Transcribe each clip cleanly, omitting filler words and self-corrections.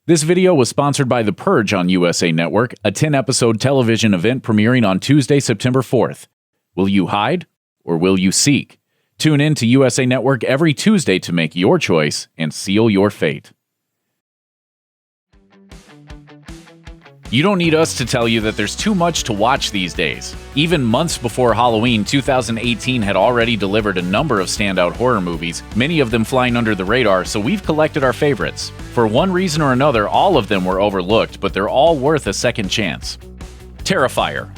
This video was sponsored by The Purge on USA Network, a 10-episode television event premiering on Tuesday, September 4th. Will you hide or will you seek? Tune in to USA Network every Tuesday to make your choice and seal your fate. You don't need us to tell you that there's too much to watch these days. Even months before Halloween, 2018 had already delivered a number of standout horror movies, many of them flying under the radar, so we've collected our favorites. For one reason or another, all of them were overlooked, but they're all worth a second chance. Terrifier.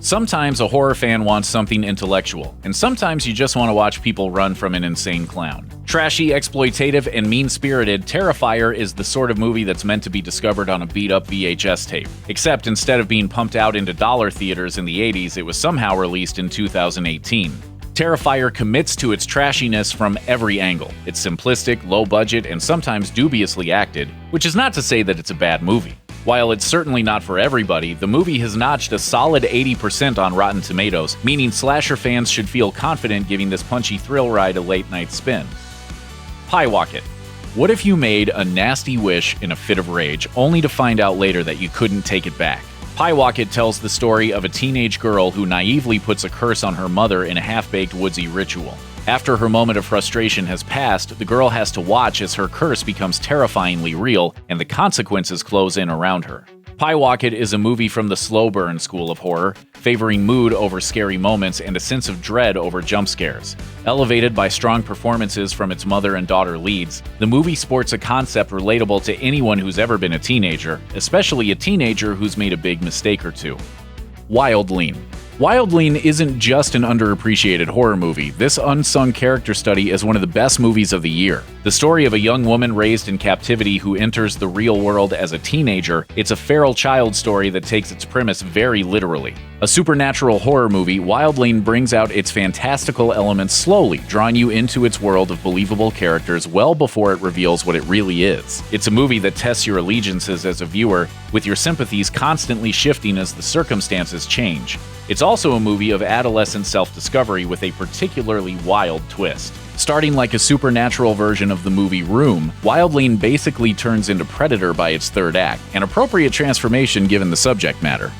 Sometimes a horror fan wants something intellectual, and sometimes you just want to watch people run from an insane clown. Trashy, exploitative, and mean-spirited, Terrifier is the sort of movie that's meant to be discovered on a beat-up VHS tape. Except instead of being pumped out into dollar theaters in the 80s, it was somehow released in 2018. Terrifier commits to its trashiness from every angle. It's simplistic, low-budget, and sometimes dubiously acted, which is not to say that it's a bad movie. While it's certainly not for everybody, the movie has notched a solid 80% on Rotten Tomatoes, meaning slasher fans should feel confident giving this punchy thrill ride a late-night spin. Pyewacket. What if you made a nasty wish in a fit of rage, only to find out later that you couldn't take it back? Pyewacket tells the story of a teenage girl who naively puts a curse on her mother in a half-baked woodsy ritual. After her moment of frustration has passed, the girl has to watch as her curse becomes terrifyingly real and the consequences close in around her. Pyewacket is a movie from the slow burn school of horror, favoring mood over scary moments and a sense of dread over jump scares. Elevated by strong performances from its mother and daughter leads, the movie sports a concept relatable to anyone who's ever been a teenager, especially a teenager who's made a big mistake or two. Wildling. Wildling isn't just an underappreciated horror movie. This unsung character study is one of the best movies of the year. The story of a young woman raised in captivity who enters the real world as a teenager, it's a feral child story that takes its premise very literally. A supernatural horror movie, Wildling brings out its fantastical elements slowly, drawing you into its world of believable characters well before it reveals what it really is. It's a movie that tests your allegiances as a viewer, with your sympathies constantly shifting as the circumstances change. It's also a movie of adolescent self-discovery with a particularly wild twist. Starting like a supernatural version of the movie Room, Wildling basically turns into Predator by its third act, an appropriate transformation given the subject matter.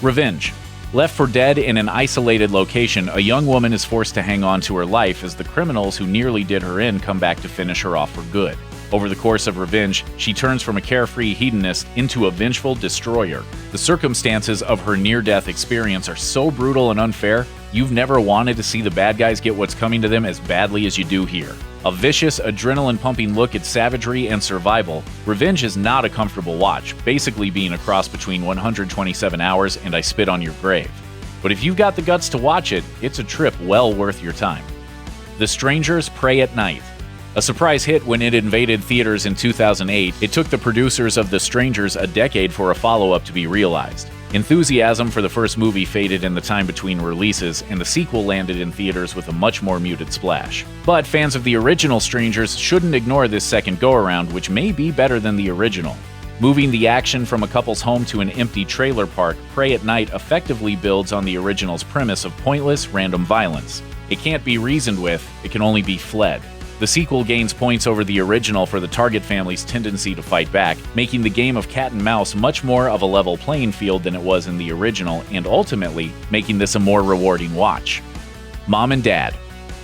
Revenge. Left for dead in an isolated location, a young woman is forced to hang on to her life as the criminals who nearly did her in come back to finish her off for good. Over the course of Revenge, she turns from a carefree hedonist into a vengeful destroyer. The circumstances of her near-death experience are so brutal and unfair, you've never wanted to see the bad guys get what's coming to them as badly as you do here. A vicious, adrenaline-pumping look at savagery and survival, Revenge is not a comfortable watch, basically being a cross between 127 Hours and I Spit on Your Grave. But if you've got the guts to watch it, it's a trip well worth your time. The Strangers Prey at Night. A surprise hit when it invaded theaters in 2008, it took the producers of The Strangers a decade for a follow-up to be realized. Enthusiasm for the first movie faded in the time between releases, and the sequel landed in theaters with a much more muted splash. But fans of the original Strangers shouldn't ignore this second go-around, which may be better than the original. Moving the action from a couple's home to an empty trailer park, Prey at Night effectively builds on the original's premise of pointless, random violence. It can't be reasoned with, it can only be fled. The sequel gains points over the original for the target family's tendency to fight back, making the game of cat and mouse much more of a level playing field than it was in the original, and ultimately making this a more rewarding watch. Mom and Dad.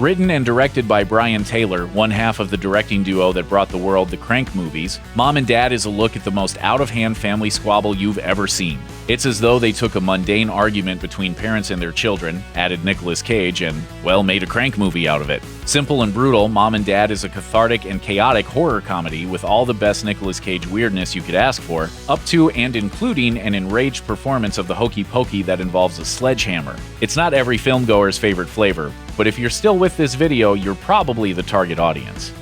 Written and directed by Brian Taylor, one half of the directing duo that brought the world the Crank movies, Mom and Dad is a look at the most out-of-hand family squabble you've ever seen. It's as though they took a mundane argument between parents and their children, added Nicolas Cage, and, well, made a Crank movie out of it. Simple and brutal, Mom and Dad is a cathartic and chaotic horror comedy with all the best Nicolas Cage weirdness you could ask for, up to and including an enraged performance of the hokey pokey that involves a sledgehammer. It's not every filmgoer's favorite flavor, but if you're still with this video, you're probably the target audience.